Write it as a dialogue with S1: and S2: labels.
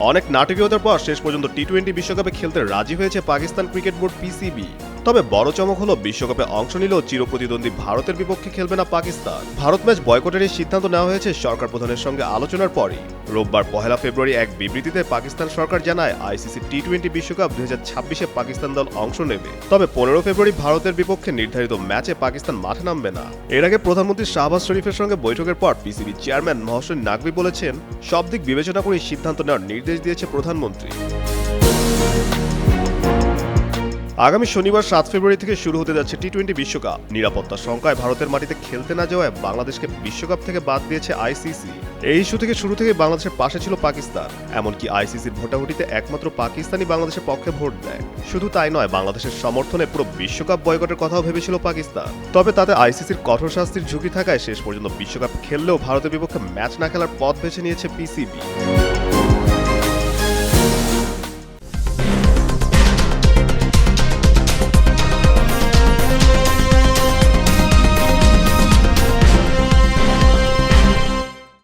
S1: অনেক নাটকীয়তার পর শেষ পর্যন্ত টি-20 বিশ্বকাপে খেলতে রাজি হয়েছে পাকিস্তান ক্রিকেট বোর্ড পিসিবি। তবে বড় চমক হলো বিশ্বকাপে অংশ নিলেও চিরপ্রতিদ্বন্দ্বী ভারতের বিপক্ষে খেলবে না পাকিস্তান। ভারত ম্যাচ বয়কটের এই সিদ্ধান্ত নেওয়া হয়েছে সরকার প্রধানের সঙ্গে আলোচনার পরই। রোববার 1 ফেব্রুয়ারি এক বিবৃতিতে পাকিস্তান সরকার জানায় আইসিসি টি-20 বিশ্বকাপ 2026-এ পাকিস্তান দল অংশ নেবে। তবে 15 ফেব্রুয়ারি ভারতের বিপক্ষে নির্ধারিত ম্যাচে পাকিস্তান মাঠে নামবে না। এর আগে প্রধানমন্ত্রী শাহবাজ শরীফের সঙ্গে বৈঠকের পর পিসিবি চেয়ারম্যান মহসিন নাকভি বলেছেন, সব দিক বিবেচনা করে সিদ্ধান্ত নেওয়ার নির্দেশ দিয়েছে প্রধানমন্ত্রী। আগামী শনিবার 7 ফেব্রুয়ারি থেকে শুরু হতে যাচ্ছে টি-20 বিশ্বকাপ। নিরাপত্তার শঙ্কায় ভারতের মাটিতে খেলতে না যাওয়ায় বাংলাদেশকে বিশ্বকাপ থেকে বাদ দিয়েছে আইসিসি। এই ইস্যু থেকে শুরু থেকে বাংলাদেশের পাশে ছিল পাকিস্তান। এমনকি আইসিসির ভোটাভুটিতে একমাত্র পাকিস্তানি বাংলাদেশের পক্ষে ভোট দেয়। শুধু তাই নয়, বাংলাদেশের সমর্থনে পুরো বিশ্বকাপ বয়কটের কথাও ভেবেছিল পাকিস্তান। তবে তাতে আইসিসির কঠোর শাস্তির ঝুঁকি থাকায় শেষ পর্যন্ত বিশ্বকাপ খেললেও ভারতের বিপক্ষে ম্যাচ না খেলার পথ বেছে নিয়েছে পিসিবি।